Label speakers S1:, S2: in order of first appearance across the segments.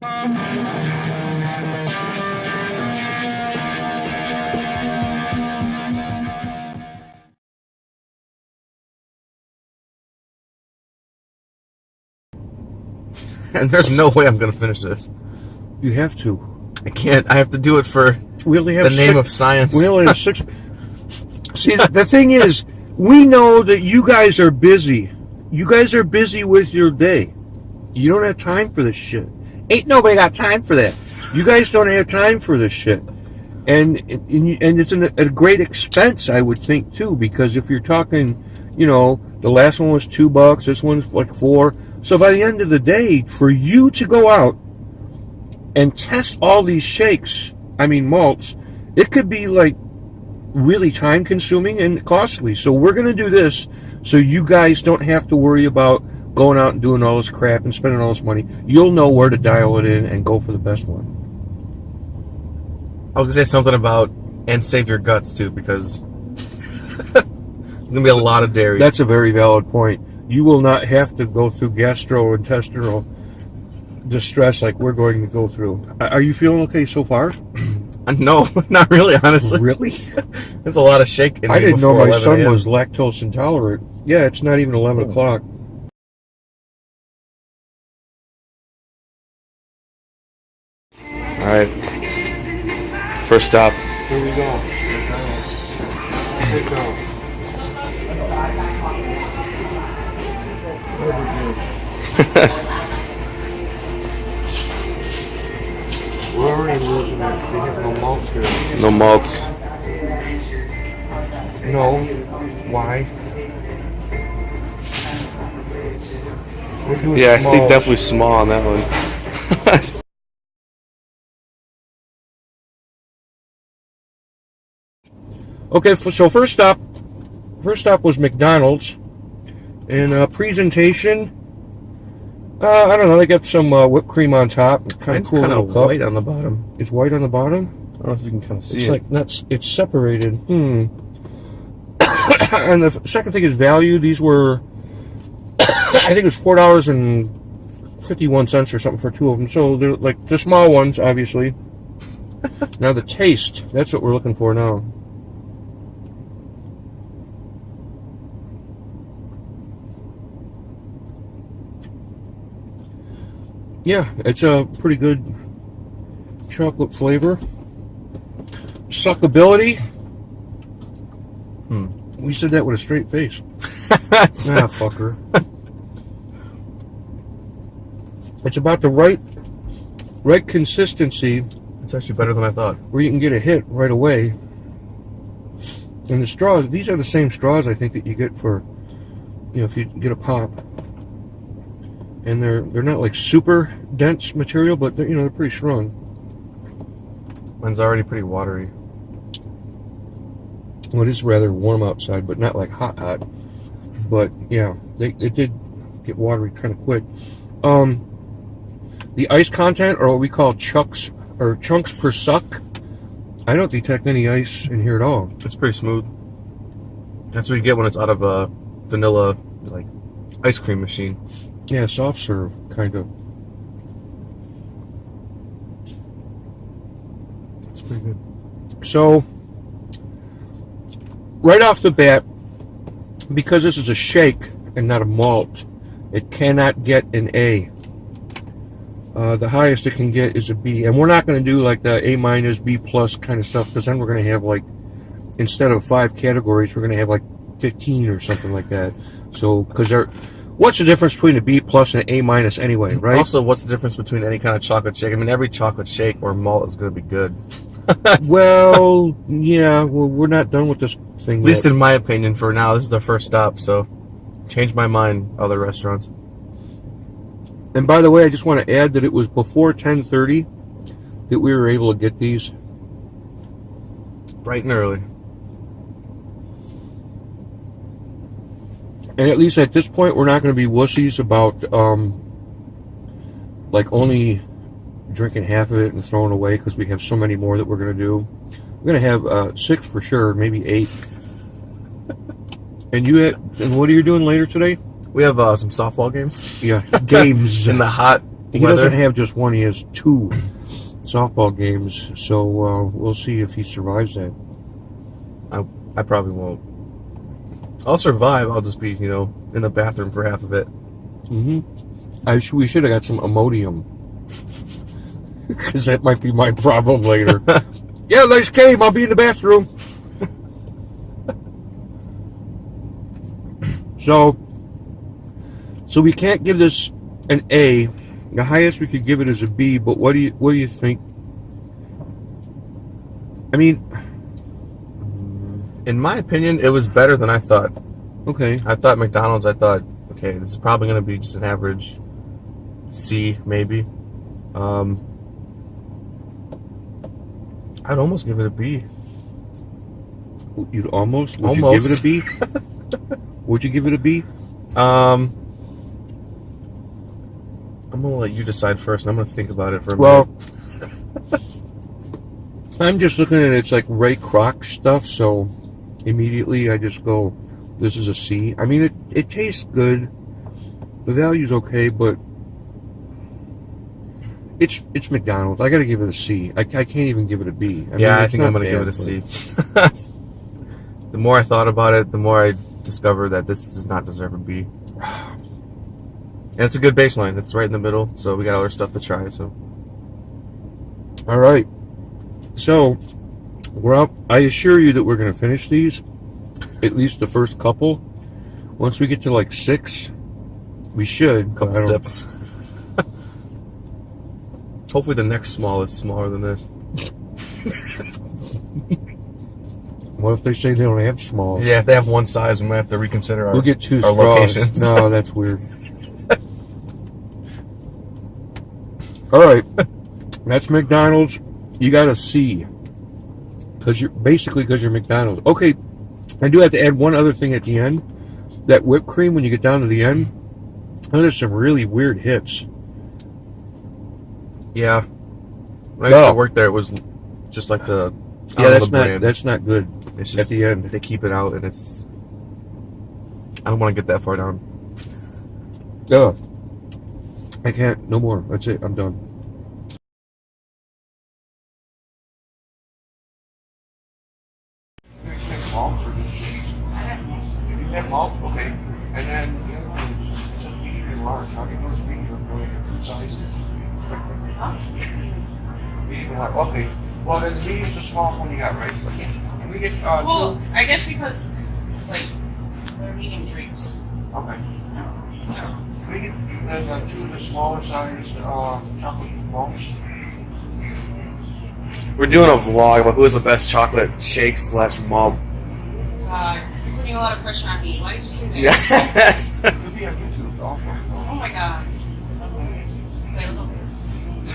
S1: And there's no way I'm going to finish this.
S2: You have to.
S1: I can't. I have to do it for
S2: we only have
S1: the name of science.
S2: We only have 6. See, the thing is, we know that you guys are busy. You guys are busy with your day. You don't have time for this shit. Ain't nobody got time for that. You guys don't have time for this shit. And it's a great expense, I would think, too, because if you're talking, the last one was $2, this one's like $4. So by the end of the day, for you to go out and test all these shakes, malts, it could be like really time consuming and costly. So we're going to do this so you guys don't have to worry about going out and doing all this crap and spending all this money. You'll know where to dial it in and go for the best one.
S1: I was going to say something about, and save your guts too, because there's going to be a lot of dairy.
S2: That's a very valid point. You will not have to go through gastrointestinal distress like we're going to go through. Are you feeling okay so far?
S1: No, not really, honestly.
S2: Really?
S1: There's a lot of shake in me.
S2: I didn't know my son was lactose intolerant. Yeah, it's not even 11 o'clock.
S1: All right. First stop.
S2: Here we go. Here we go. We're already losing it. They have no malts here.
S1: No malts.
S2: No. Why?
S1: Yeah, I think definitely small on that one.
S2: Okay, so first stop was McDonald's. And presentation, I don't know, they got some whipped cream on top.
S1: It's kind of white on the bottom.
S2: It's white on the bottom?
S1: I don't know if you can kind of see
S2: it's
S1: it.
S2: Like nuts. It's separated. And the second thing is value. These were, I think it was $4.51 or something for 2 of them. So they're like the small ones, obviously. Now the taste, that's what we're looking for now. Yeah, it's a pretty good chocolate flavor. Suckability. We said that with a straight face. Ah, fucker. It's about the right consistency.
S1: It's actually better than I thought.
S2: Where you can get a hit right away. And the straws, these are the same straws I think that you get for, if you get a pop. And they're not like super dense material, but they're pretty strong.
S1: Mine's already pretty watery.
S2: Well, it is rather warm outside, but not like hot. But yeah, it did get watery kind of quick. The ice content, or what we call chunks per suck, I don't detect any ice in here at all.
S1: It's pretty smooth. That's what you get when it's out of a vanilla like ice cream machine.
S2: Yeah, soft serve, kind of.
S1: It's pretty good.
S2: So, right off the bat, because this is a shake and not a malt, it cannot get an A. The highest it can get is a B. And we're not going to do like the A minus, B plus kind of stuff, because then we're going to have like, instead of 5 categories, we're going to have like 15 or something like that. So, because what's the difference between a B plus and an A minus anyway, right?
S1: Also, what's the difference between any kind of chocolate shake? I mean, every chocolate shake or malt is going to be good.
S2: Well, yeah, we're not done with this thing
S1: At least in my opinion for now. This is the first stop, so change my mind, other restaurants.
S2: And by the way, I just want to add that it was before 10:30 that we were able to get these.
S1: Bright and early.
S2: And at least at this point, we're not going to be wussies about like only drinking half of it and throwing away, because we have so many more that we're going to do. We're going to have 6 for sure, maybe 8. And what are you doing later today?
S1: We have some softball games.
S2: Yeah, games.
S1: In the hot
S2: He
S1: weather.
S2: doesn't have just one, he has 2 softball games, so we'll see if he survives that.
S1: I probably won't. I'll survive. I'll just be, in the bathroom for half of it.
S2: We should have got some Imodium. Because that might be my problem later. Yeah, nice game. I'll be in the bathroom. So we can't give this an A. The highest we could give it is a B. But what do you think? I mean,
S1: in my opinion, it was better than I thought.
S2: Okay.
S1: I thought McDonald's. I thought, okay, this is probably going to be just an average C, maybe. I'd almost give it a B.
S2: You'd almost? Would
S1: Almost.
S2: you give it a B? Would you give it a B?
S1: I'm going to let you decide first, and I'm going to think about it for a
S2: Well,
S1: minute.
S2: I'm just looking at it's like Ray Kroc stuff, so immediately I just go, this is a C. I mean, it tastes good. The value's okay, but it's McDonald's. I got to give it a C. I can't even give it a B.
S1: I think I'm going to give it a C. The more I thought about it, the more I discovered that this does not deserve a B. And it's a good baseline. It's right in the middle, so we got other stuff to try. So,
S2: All right. So, we're up. I assure you that we're going to finish these, at least the first couple. Once we get to like 6, we should.
S1: couple sips. Hopefully the next small is smaller than this.
S2: What if they say they don't have smalls?
S1: Yeah, if they have one size, we might have to reconsider our,
S2: We'll get 2
S1: our
S2: straws.
S1: locations.
S2: No, that's weird. All right. That's McDonald's. You got a C. Because you're McDonald's. Okay. I do have to add one other thing at the end. That whipped cream, when you get down to the end, there's some really weird hits.
S1: Yeah. When I used to work there, it was just like the...
S2: Yeah,
S1: the brand.
S2: that's not good.
S1: It's just
S2: at the end.
S1: they keep it out, and it's... I don't want to get that far down.
S2: Ugh. I can't. No more. That's it. I'm done. Malt or just cheese? You have malt? Okay. And then the other one is just medium and large. How do you know it's medium? Really, 2 sizes? Medium and large. Okay. Well, then the medium's the smallest one you got, right? Okay. Can we get
S3: Well, I guess because, like, they're medium drinks.
S2: Okay.
S3: No.
S2: Can we get then 2 of the smaller sized chocolate malts?
S1: We're doing a vlog about who has the best chocolate shake / malt.
S3: You're putting a lot of pressure on me. Why did you say that?
S1: Yes.
S2: It'll be on YouTube. Also.
S3: Oh my god. Wait, look.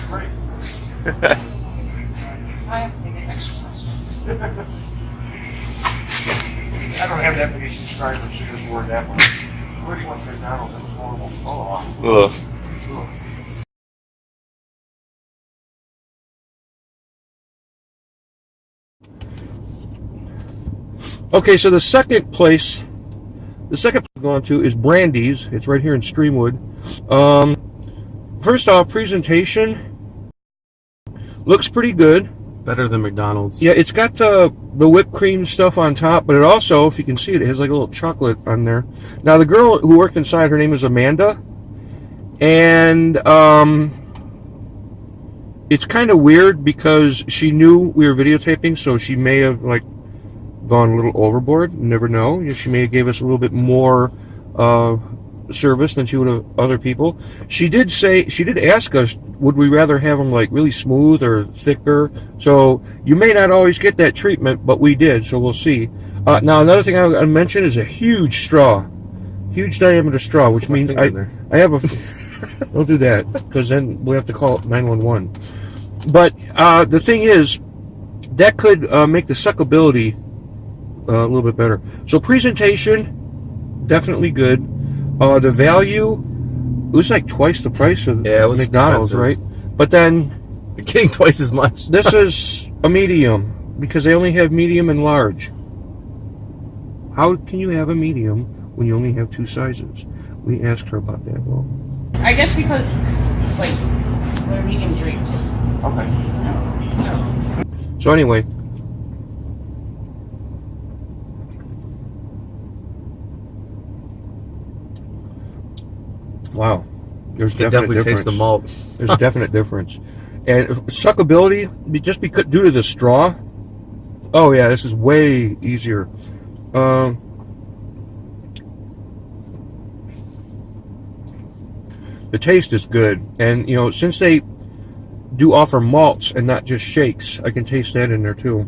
S2: Great.
S3: I have to take an extra question.
S2: I don't have that many subscribers to this word that much. Where do you want McDonald's? That was horrible. Oh,
S1: Ugh.
S2: Okay, so the second place we're going to is Brandy's. It's right here in Streamwood. First off, presentation looks pretty good.
S1: Better than McDonald's.
S2: Yeah, it's got the whipped cream stuff on top, but it also, if you can see it, has like a little chocolate on there. Now, the girl who worked inside, her name is Amanda, and it's kind of weird because she knew we were videotaping, so she may have like gone a little overboard. You never know. She may have gave us a little bit more service than she would have other people. She did ask us, would we rather have them like really smooth or thicker? So you may not always get that treatment, but we did, so we'll see. Now another thing I mention is a huge straw, huge diameter straw, which means I have a don't do that, because then we have to call 911. But the thing is, that could make the suckability a little bit better. So presentation, definitely good. The value, it was like twice the price of
S1: it was
S2: McDonald's,
S1: expensive.
S2: right? But then
S1: You're getting twice as much.
S2: this is a medium because they only have medium and large. How can you have a medium when you only have 2 sizes? We asked her about that. Well,
S3: I guess because like they're medium drinks.
S1: Okay.
S3: I don't know.
S2: So anyway, wow, there's
S1: You can
S2: definitely
S1: definitely taste the malt.
S2: There's a definite difference, and suckability just because due to the straw. Oh yeah, this is way easier. The taste is good, and you know, since they do offer malts and not just shakes, I can taste that in there too.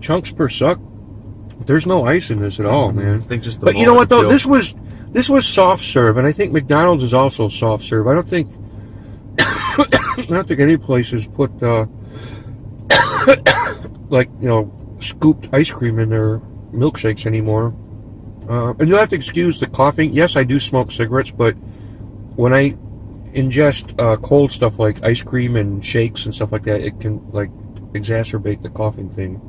S2: Chunks per suck. There's no ice in this at all, man.
S1: I think just the
S2: But you know what
S1: malt
S2: though,
S1: feel.
S2: this was soft serve, and I think McDonald's is also soft serve. I don't think any places put like, you know, scooped ice cream in their milkshakes anymore. And you'll have to excuse the coughing. Yes, I do smoke cigarettes, but when I ingest cold stuff like ice cream and shakes and stuff like that, it can like exacerbate the coughing thing.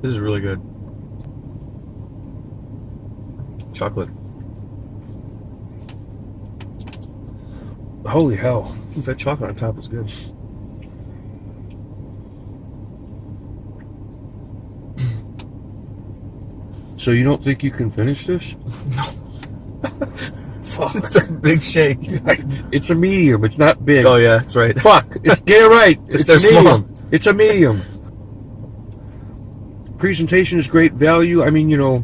S1: This is really good. Chocolate.
S2: Holy hell.
S1: That chocolate on top is good.
S2: So you don't think you can finish this? Fuck.
S1: It's a big shake.
S2: It's a medium. It's not big.
S1: Oh yeah, that's right.
S2: Fuck. Get it right.
S1: They're
S2: a medium.
S1: small.
S2: It's a medium. Presentation is great value. I mean, you know,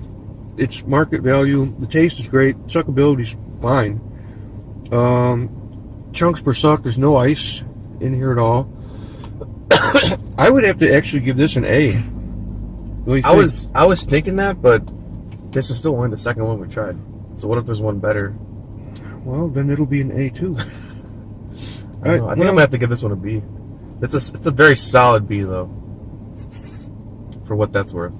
S2: it's market value. The taste is great. Suckability's fine. Chunks per suck. There's no ice in here at all. I would have to actually give this an A. What do you think?
S1: I was thinking that, but this is still only the second one we tried. So what if there's one better?
S2: Well, then it'll be an A too.
S1: I think I'm gonna have to give this one a B. It's a very solid B though. For what that's worth.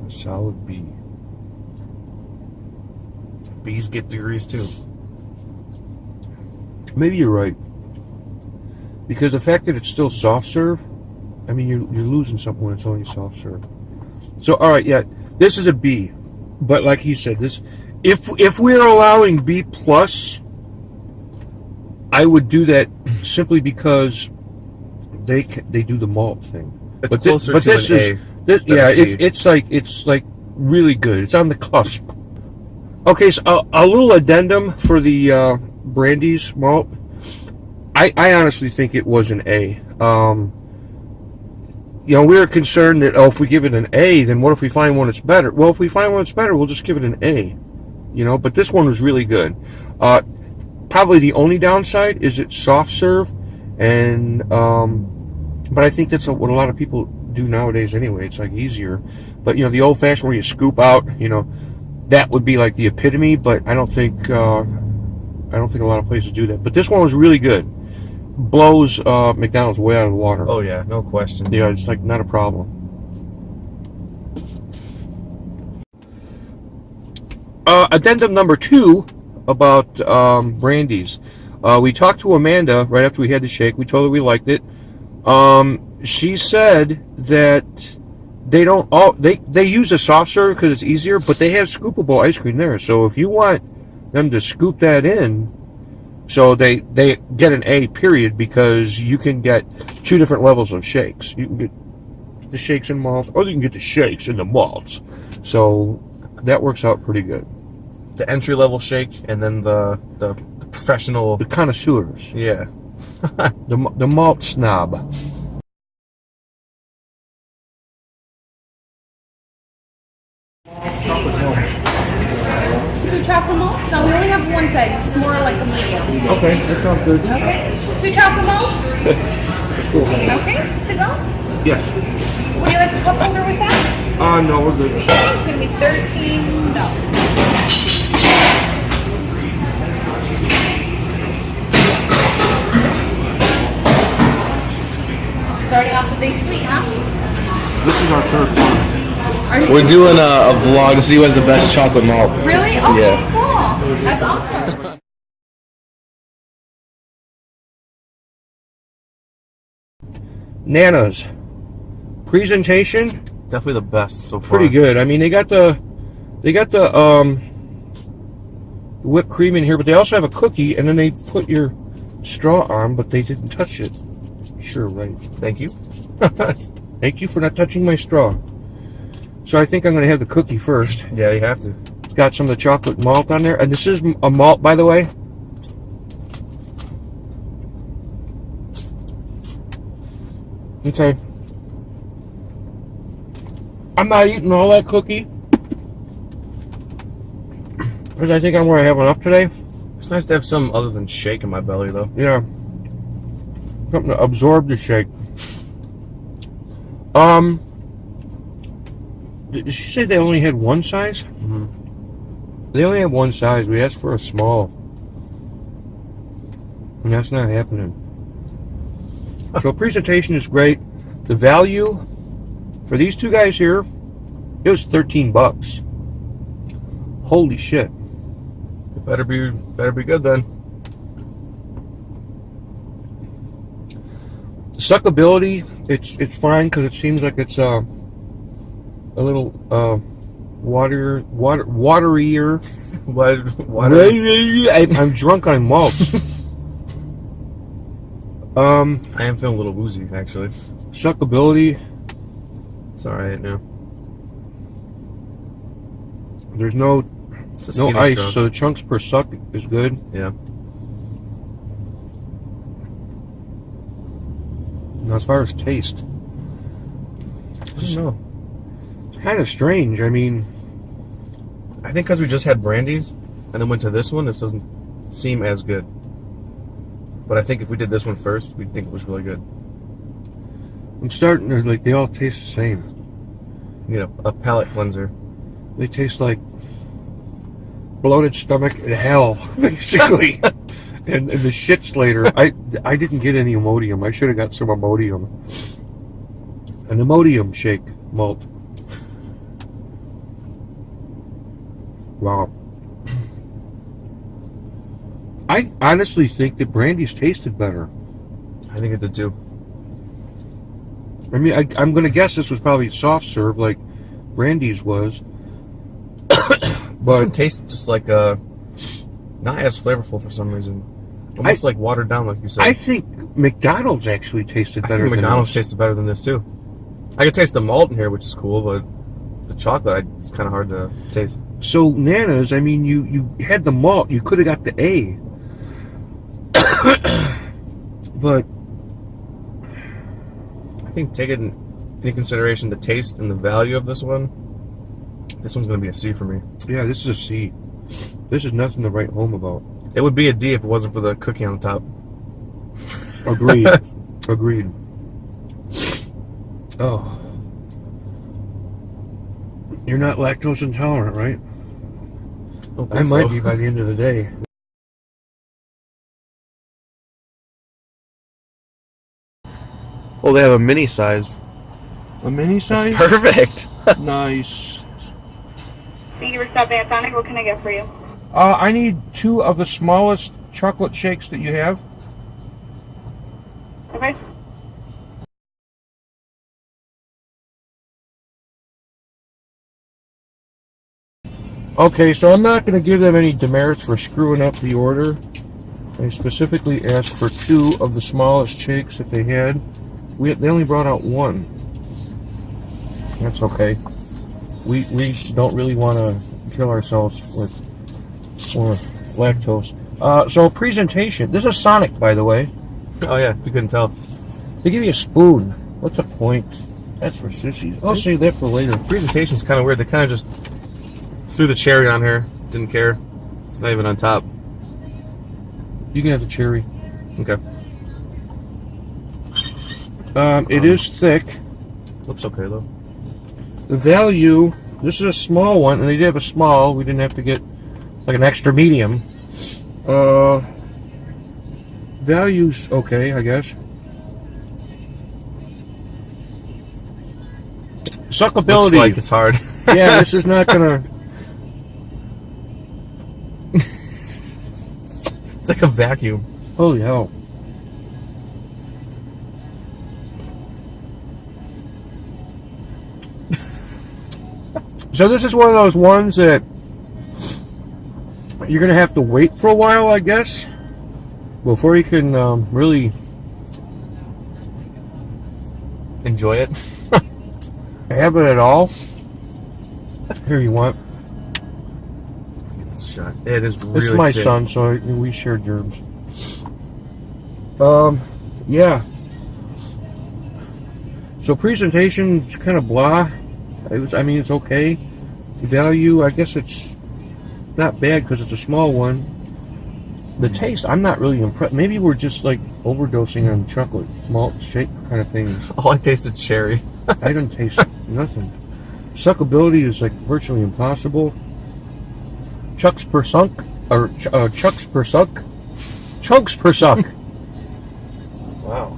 S2: A solid B.
S1: B's get degrees too.
S2: Maybe you're right. Because the fact that it's still soft serve, I mean, you're losing something when it's only soft serve. So, all right, yeah, this is a B. But like he said, this if we're allowing B plus, I would do that simply because they do the malt thing.
S1: It's closer to an A. than a C.
S2: It's like really good. It's on the cusp. Okay, so a little addendum for the Brandy's malt. I honestly think it was an A. You know, we were concerned that, if we give it an A, then what if we find one that's better? Well, if we find one that's better, we'll just give it an A. You know, but this one was really good. Probably the only downside is it's soft serve, and but I think that's what a lot of people do nowadays anyway. It's like easier. But you know, the old-fashioned where you scoop out, you know, that would be like the epitome. But I don't think a lot of places do that. But this one was really good. Blows McDonald's way out of the water.
S1: Oh yeah, no question.
S2: Yeah, it's like not a problem. Addendum number 2 about Brandy's. We talked to Amanda right after we had the shake. We told her we liked it. She said that they use a soft serve because it's easier, but they have scoopable ice cream there. So if you want them to scoop that in, so they get an A period, because you can get 2 different levels of shakes. You can get the shakes and malts, or you can get the shakes and the malts. So that works out pretty good.
S1: The entry level shake, and then the professional.
S2: The connoisseurs,
S1: Yeah.
S2: the malt snob.
S3: Two chocolate malts? No, we only have one size. It's more like a medium.
S2: Okay, that sounds good.
S3: Okay. 2 chocolate malts?
S2: Cool.
S3: Okay. To go?
S2: Yes.
S3: Would you like a cup holder with that?
S2: No, we're good.
S3: Okay. It's going to be $13. Starting off with a sweet, huh?
S2: This is our third one.
S3: Are you
S4: We're doing a vlog to see who has the best chocolate malt.
S3: really? Okay,
S4: Yeah.
S3: cool. That's awesome.
S2: Nana's presentation,
S1: Definitely the best so far.
S2: pretty good. I mean, they got the whipped cream in here, but they also have a cookie, and then they put your straw on, but they didn't touch it. Sure, right.
S1: Thank you.
S2: Thank you for not touching my straw. So I think I'm going to have the cookie first.
S1: Yeah, you have to.
S2: It's got some of the chocolate malt on there, and this is a malt, by the way. Okay. I'm not eating all that cookie, because I think I'm going to have enough today.
S1: It's nice to have something other than shake in my belly, though.
S2: Yeah. Something to absorb the shake. Did she say they only had one size?
S1: Mm-hmm.
S2: They only have one size. We asked for a small. And that's not happening. So presentation is great. The value for these two guys here, it was $13. Holy shit.
S1: It better be good then.
S2: The suckability, it's fine because it seems like it's a little waterier. I'm drunk on malts.
S1: I am feeling a little woozy, actually.
S2: Suckability,
S1: It's alright now.
S2: there's no
S1: It's a skinny
S2: ice,
S1: straw.
S2: so the chunks per suck is good.
S1: Yeah.
S2: Now, as far as taste,
S1: I don't know.
S2: it's kind of strange. I mean,
S1: I think because we just had Brandy's and then went to this one, this doesn't seem as good. But I think if we did this one first, we'd think it was really good.
S2: I'm starting to, like, they all taste the same.
S1: You know, a palate cleanser.
S2: They taste like bloated stomach in hell, basically. and the shits later. I didn't get any Imodium. I should have got some Imodium. An Imodium shake malt. Wow. I honestly think that Brandy's tasted better.
S1: I think it did too.
S2: I mean, I'm going to guess this was probably soft serve like Brandy's was.
S1: This one tastes just like not as flavorful for some reason. Almost like watered down, like you said.
S2: I think McDonald's actually tasted
S1: I
S2: better
S1: think
S2: than
S1: McDonald's
S2: this.
S1: tasted better than this too. I could taste the malt in here, which is cool, but the chocolate, it's kind of hard to taste.
S2: So Nana's, I mean, you had the malt. You could have got the A. But
S1: I think taking into consideration the taste and the value of this one's going to be a C for me.
S2: yeah, this is a C. This is nothing to write home about.
S1: It would be a D if it wasn't for the cookie on the top.
S2: Agreed. Agreed. Oh. You're not lactose intolerant, right?
S1: Don't
S2: I
S1: think
S2: might
S1: so.
S2: be by the end of the day.
S1: Well, they have a mini size.
S2: A mini size?
S1: Perfect.
S2: Nice.
S3: Thank you for stopping at Sonic. What can I get for you?
S2: I need 2 of the smallest chocolate shakes that you have.
S3: Okay.
S2: Okay, so I'm not going to give them any demerits for screwing up the order. I specifically asked for 2 of the smallest shakes that they had. They only brought out 1. That's okay. We don't really want to kill ourselves with more lactose. So presentation. This is Sonic, by the way.
S1: Oh yeah, you couldn't tell.
S2: They give you a spoon. What's the point? That's for sissies. I'll save that for later.
S1: Presentation's kind of weird. They kind of just threw the cherry on here. Didn't care. It's not even on top.
S2: You can have the cherry.
S1: Okay.
S2: It is thick.
S1: Looks okay though.
S2: The value, this is a small one, and they did have a small. We didn't have to get like an extra medium. Value's okay, I guess. Suckability.
S1: Looks like it's hard.
S2: Yeah, this is not gonna.
S1: It's like a vacuum.
S2: Holy hell. So this is one of those ones that You're gonna have to wait for a while, I guess, before you can really
S1: Enjoy it.
S2: have it at all. Here, you want?
S1: It's a shot. It is really
S2: This is my
S1: thick.
S2: son, so we share germs. Yeah. So presentation's kind of blah. I mean, it's okay. Value, I guess it's not bad because it's a small one. The taste, I'm not really impressed. Maybe we're just like overdosing on chocolate malt shake kind of things.
S1: Oh, I tasted cherry.
S2: I don't taste nothing. Suckability is like virtually impossible. Chunks per suck. Chunks per suck.
S1: Wow.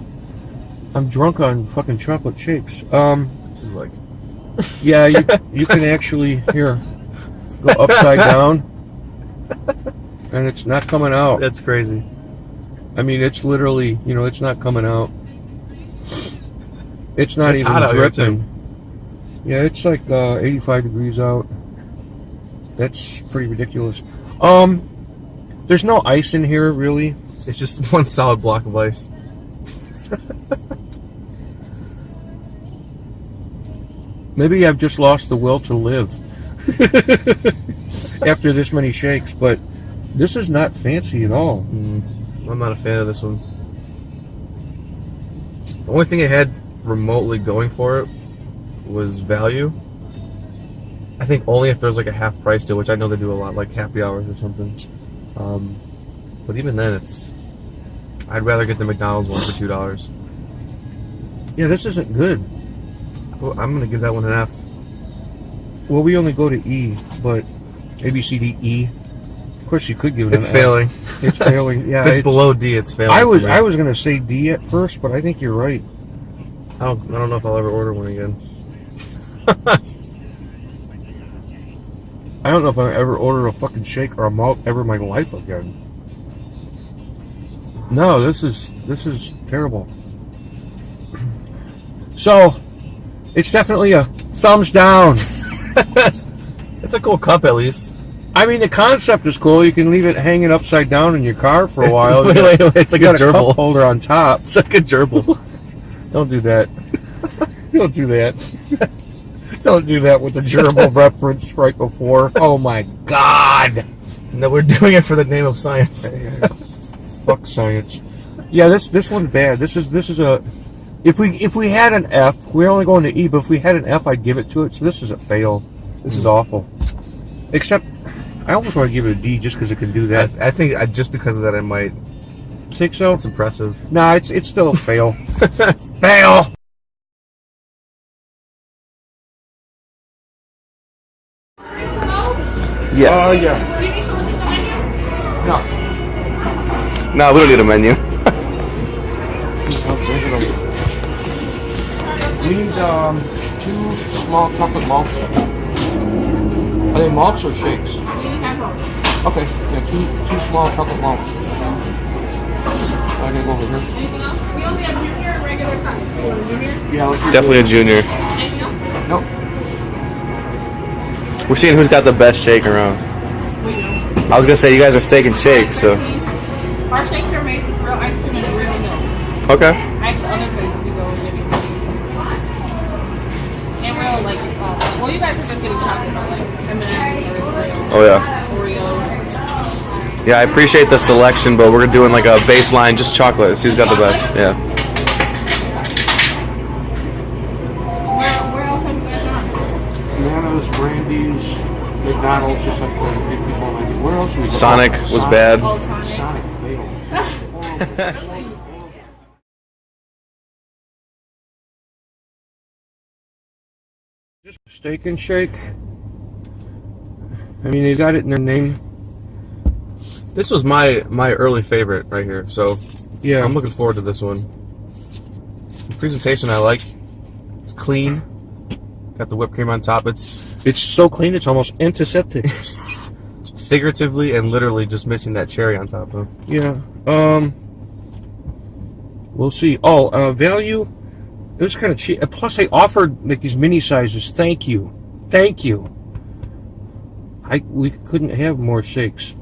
S2: I'm drunk on fucking chocolate shakes.
S1: This is like...
S2: Yeah, you can actually here go upside down, and it's not coming out.
S1: That's crazy.
S2: I mean, it's literally, it's not coming out. It's not
S1: It's
S2: even
S1: hot out here,
S2: dripping. Yeah, it's like 85 degrees out. That's pretty ridiculous. There's no ice in here, really.
S1: It's just one solid block of ice.
S2: Maybe I've just lost the will to live after this many shakes, but this is not fancy at all.
S1: I'm not a fan of this one. The only thing it had remotely going for it was value. I think only if there's like a half price deal, which I know they do a lot, like happy hours or something. But even then, I'd rather get the McDonald's one for $2.
S2: Yeah, this isn't good.
S1: Well, I'm gonna give that one an F.
S2: Well, we only go to E, but A, B, C, D, E. Of course, you could give it
S1: It's
S2: an
S1: failing.
S2: F. It's failing. Yeah,
S1: If it's below D, it's failing.
S2: I was
S1: for me.
S2: I was gonna say D at first, but I think you're right.
S1: I don't know if I'll ever order one again.
S2: I don't know if I ever order a fucking shake or a malt ever in my life again. No, this is terrible. So, it's definitely a thumbs down.
S1: It's a cool cup, at least.
S2: I mean, the concept is cool. You can leave it hanging upside down in your car for a while.
S1: Wait, it's like
S2: You
S1: a
S2: got a
S1: gerbil.
S2: cup holder on top.
S1: It's like a gerbil.
S2: Don't do that. Don't do that. Don't do that with the gerbil reference right before. Oh my God!
S1: No, we're doing it for the name of science.
S2: Fuck science. Yeah, this one's bad. This is a. If we had an F, we're only going to E. But if we had an F, I'd give it to it. So this is a fail. This is awful. Except, I almost want to give it a D just because it can do that.
S1: I think just because of that, I might.
S2: Think so?
S1: It's impressive.
S2: Nah, it's still a fail. Fail.
S1: Yes.
S2: Yeah.
S3: Do you need something on the menu?
S2: No.
S1: No, we don't need a menu.
S2: We need 2 small chocolate malts. Are they malts or shakes?
S3: We need Hanover.
S2: Okay, yeah, two small chocolate malts. I'm gonna go over here.
S3: Anything else? We only have junior and regular size. You want a junior?
S2: Yeah, let's do
S1: Definitely a junior.
S3: Anything else?
S2: Nope.
S1: We're seeing who's got the best shake around.
S3: We don't.
S1: I was gonna say you guys are steak and shake, so
S3: Our shakes are made with real ice cream and real milk.
S1: okay.
S3: Ask the other place if you go and get it. And real, like, well, you guys are just getting chocolate, but like M&M's or
S1: Oh yeah.
S3: Oreos.
S1: Yeah, I appreciate the selection, but we're doing like a baseline, just chocolate. See who's got the best. Yeah.
S3: Where else have you guys gone?
S2: Hanover's, Brandy's, McDonald's, just like the big people like it. Where else we go?
S1: Sonic was bad.
S3: Oh, Sonic.
S2: Sonic, fatal. Just steak and shake. I mean, they got it in their name.
S1: This was my early favorite right here, so
S2: Yeah.
S1: I'm looking forward to this one. The presentation I like. It's clean. Got the whipped cream on top. It's
S2: It's so clean, it's almost antiseptic.
S1: figuratively and literally just missing that cherry on top of.
S2: Yeah. We'll see. Oh, value. It was kind of cheap. Plus, they offered like these mini sizes. Thank you. We couldn't have more shakes.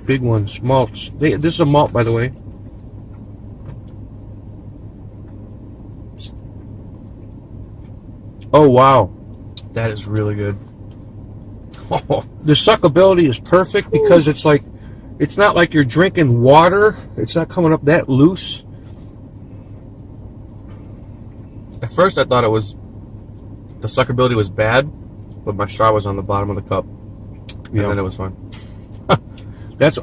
S2: Big ones, malts. This is a malt, by the way. Oh wow,
S1: That is really good.
S2: the suckability is perfect because it's like, it's not like you're drinking water. It's not coming up that loose.
S1: At first, I thought the suckability was bad, but my straw was on the bottom of the cup, and then it was fine.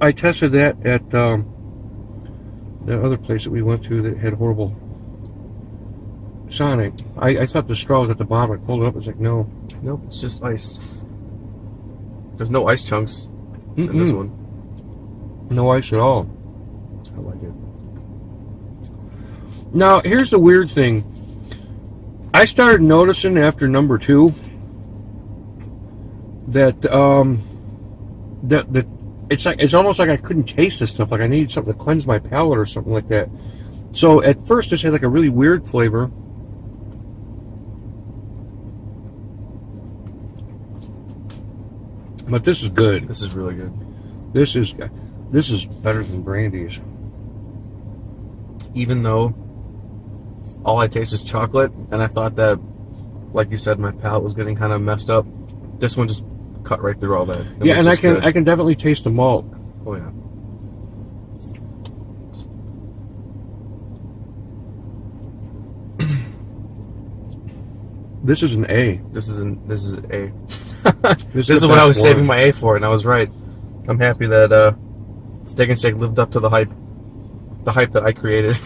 S2: I tested that at the other place that we went to that had horrible Sonic. I thought the straw was at the bottom. I pulled it up. It's like, no.
S1: Nope, it's just ice. There's no ice chunks in this one.
S2: No ice at all.
S1: I like it.
S2: Now, here's the weird thing. I started noticing after number 2 that it's almost like I couldn't taste this stuff. Like I needed something to cleanse my palate or something like that. So at first, this had like a really weird flavor. But this is good.
S1: This is really good.
S2: This is better than Brandy's.
S1: Even though all I taste is chocolate, and I thought that, like you said, my palate was getting kind of messed up, this one just cut right through all that.
S2: Yeah, and I can definitely taste the malt.
S1: Oh yeah.
S2: This is an A.
S1: This is an A.
S2: This
S1: is
S2: the
S1: what I
S2: best
S1: was saving
S2: one.
S1: my A for, and I was right. I'm happy that Steak and Shake lived up to the hype that I created.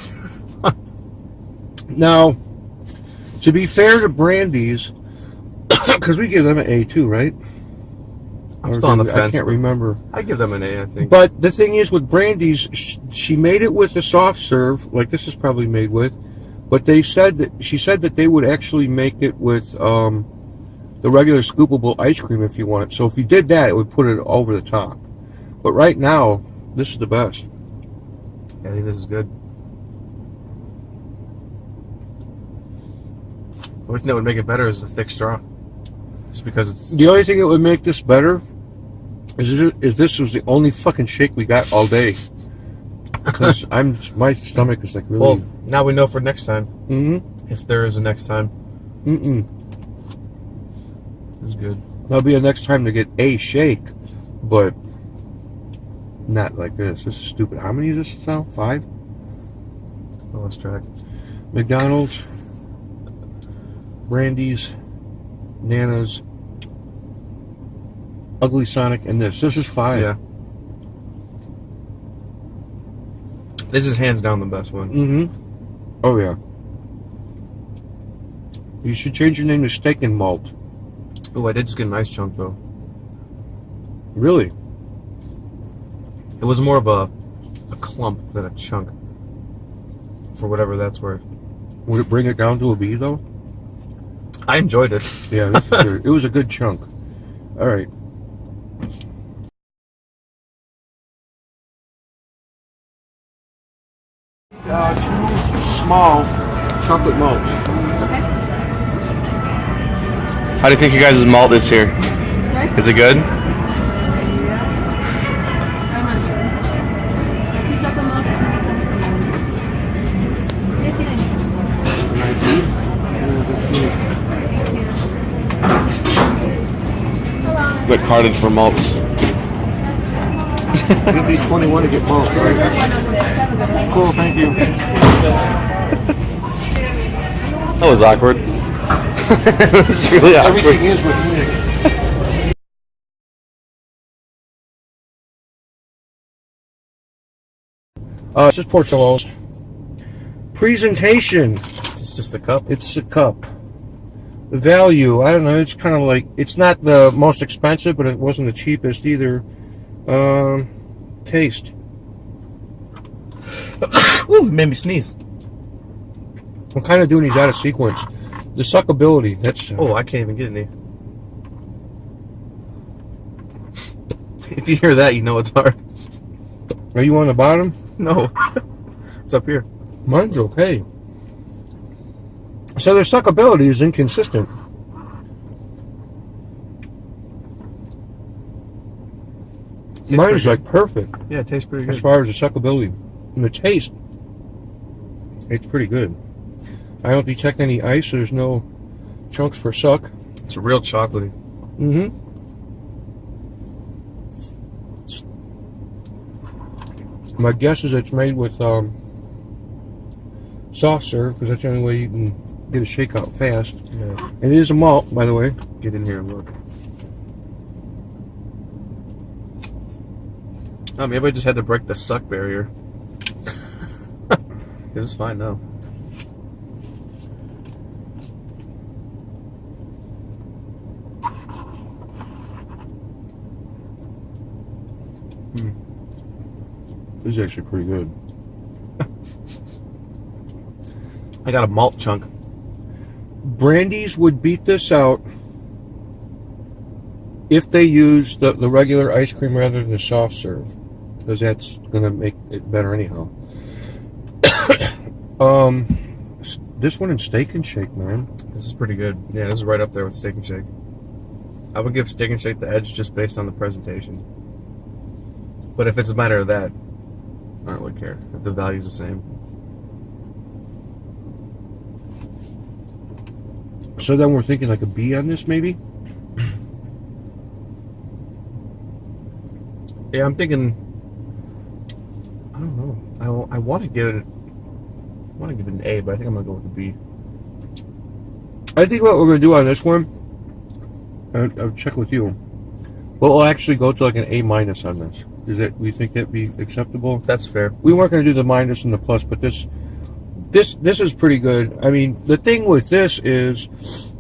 S2: Now, to be fair to Brandy's, because we give them an A too, right?
S1: I'm still on the fence.
S2: I can't remember.
S1: I give them an A, I think.
S2: But the thing is, with Brandy's, she made it with the soft serve, like this is probably made with. But she said that they would actually make it with the regular scoopable ice cream if you want. So if you did that, it would put it over the top. But right now, this is the best.
S1: I think this is good. The only thing that would make it better is the thick straw. Just because it's...
S2: The only thing that would make this better is if this was the only fucking shake we got all day. Because my stomach is like really...
S1: Well, now we know for next time.
S2: Mm-hmm.
S1: If there is a next time.
S2: Mm-mm.
S1: This is good.
S2: There'll be a next time to get a shake, but not like this. This is stupid. How many is this now? 5?
S1: I lost track.
S2: McDonald's, Brandy's, Nana's, Ugly Sonic, and this. This is 5.
S1: Yeah. This is hands down the best one.
S2: Mm-hmm. Oh, yeah. You should change your name to Steak and Malt.
S1: Oh, I did just get an ice chunk, though.
S2: Really?
S1: It was more of a clump than a chunk. For whatever that's worth.
S2: Would it bring it down to a B, though?
S1: I enjoyed it.
S2: Yeah, this is good. It was a good chunk. All right. Two small chocolate malts.
S4: How do you think you guys' malt is here? Is it good? Get carded for malts.
S2: Give me 21 to get malt, right? Cool, thank you.
S4: That was awkward. It was really awkward.
S2: Everything is with me. This is Portillo's. Presentation.
S1: It's just a cup.
S2: It's a cup. The value, I don't know, it's kind of like, it's not the most expensive, but it wasn't the cheapest either. Taste.
S1: Ooh, it made me sneeze.
S2: I'm kind of doing these out of sequence. The suckability, that's...
S1: Oh, I can't even get any. If you hear that, you know it's hard.
S2: Are you on the bottom?
S1: No. It's up here.
S2: Mine's okay. So their suckability is inconsistent. Mine is like perfect
S1: Yeah, it tastes pretty
S2: as
S1: good.
S2: far as the suckability. And the taste, it's pretty good. I don't detect any ice. So there's no chunks per suck.
S1: It's real chocolatey.
S2: Mm-hmm. My guess is it's made with soft serve because that's the only way you can get a shake out fast.
S1: Yeah.
S2: And it is a malt, by the way.
S1: Get in here and look. Oh, maybe I just had to break the suck barrier. This is fine now.
S2: This is actually pretty good.
S1: I got a malt chunk.
S2: Brandy's would beat this out if they use the regular ice cream rather than the soft serve, because that's going to make it better anyhow. This one in Steak and Shake, man.
S1: This is pretty good. Yeah, this is right up there with Steak and Shake. I would give Steak and Shake the edge just based on the presentation. But if it's a matter of that, I don't really care if the value's the same.
S2: So then we're thinking like a B on this, maybe?
S1: Yeah, I'm thinking. I don't know. I want to give it. I want to give it an A, but I think I'm gonna go with a B.
S2: I think what we're going to do on this one, I'll check with you. We'll actually go to like an A minus on this. Is that, we think that'd be acceptable?
S1: That's fair.
S2: We weren't going to do the minus and the plus, but this is pretty good. I mean, the thing with this is,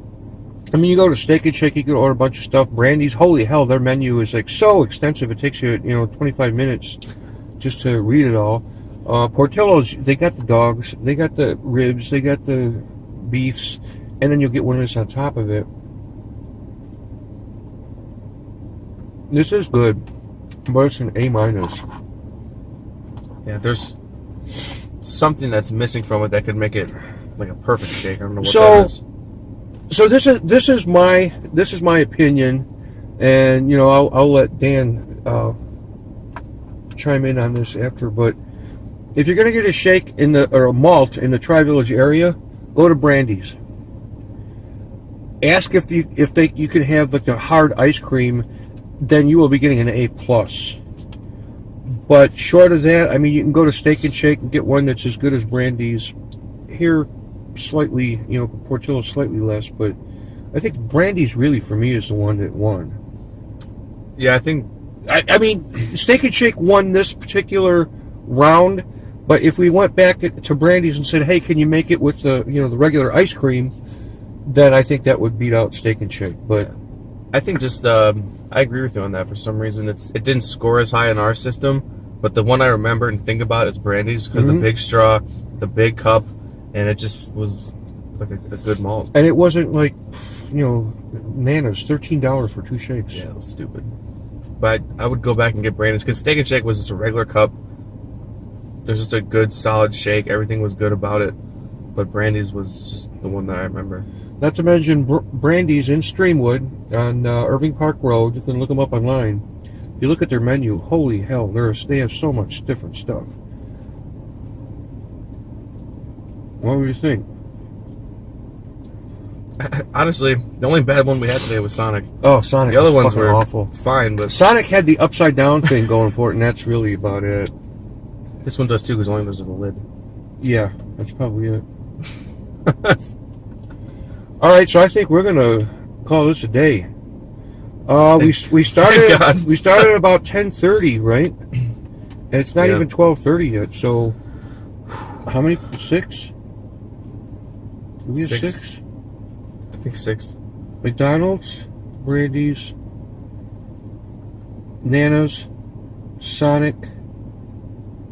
S2: I mean, you go to Steak and Shake, you can order a bunch of stuff. Brandy's, holy hell, their menu is like so extensive. It takes you, 25 minutes just to read it all. Portillo's, they got the dogs, they got the ribs, they got the beefs, and then you'll get one of this on top of it. This is good, but it's an A minus.
S1: Yeah, there's something that's missing from it that could make it like a perfect shake. I don't know what
S2: So-
S1: that is.
S2: So this is my opinion, and I'll let Dan chime in on this after. But if you're gonna get a shake or a malt in the Tri-Village area, go to Brandy's. Ask if you can have like a hard ice cream, then you will be getting an A plus. But short of that, I mean, you can go to Steak and Shake and get one that's as good as Brandy's. Here, slightly, Portillo's slightly less, but I think Brandy's really for me is the one that won.
S1: Yeah, I think
S2: I mean, Steak and Shake won this particular round, but if we went back to Brandy's and said, "Hey, can you make it with the the regular ice cream?" then I think that would beat out Steak and Shake. But
S1: I think just I agree with you on that. For some reason, it didn't score as high in our system, but the one I remember and think about is Brandy's because the big straw, the big cup, and it just was like a good malt.
S2: and it wasn't like Nana's $13 for 2 shakes.
S1: Yeah, it was stupid. But I would go back and get Brandy's because Steak and Shake was just a regular cup. It was just a good, solid shake. Everything was good about it. But Brandy's was just the one that I remember.
S2: Not to mention Brandy's in Streamwood on Irving Park Road. You can look them up online. You look at their menu. Holy hell, they have so much different stuff. What do you think?
S1: Honestly, the only bad one we had today was Sonic.
S2: Oh, Sonic.
S1: The other
S2: was
S1: ones
S2: fucking
S1: were
S2: awful.
S1: fine, but
S2: Sonic had the upside down thing going for it, and that's really about it.
S1: this one does too because only there's a lid.
S2: Yeah, that's probably it. All right, so I think we're gonna call this a day. We started
S1: Thank God.
S2: we started at about 10:30, right? And it's not
S1: Yeah.
S2: even 12:30 yet. So how many? 6? Did we have 6?
S1: I think 6.
S2: McDonald's, Brandy's, Nana's, Sonic,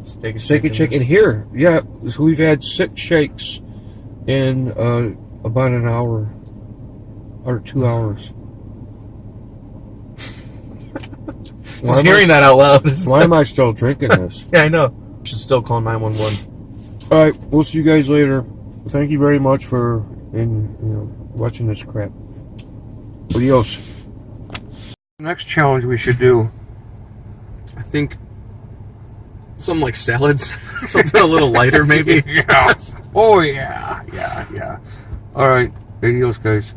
S1: Steak
S2: and Shake. And here, yeah, so we've had 6 shakes in about an hour or 2 hours.
S1: Just hearing that out loud.
S2: Why am I still drinking this?
S1: Yeah, I know. Should still call 911.
S2: All right, we'll see you guys later. Thank you very much for watching this crap. Adios. Next challenge we should do.
S1: think something like salads, something a little lighter, maybe.
S2: Yeah. Oh yeah. All right. Adios, guys.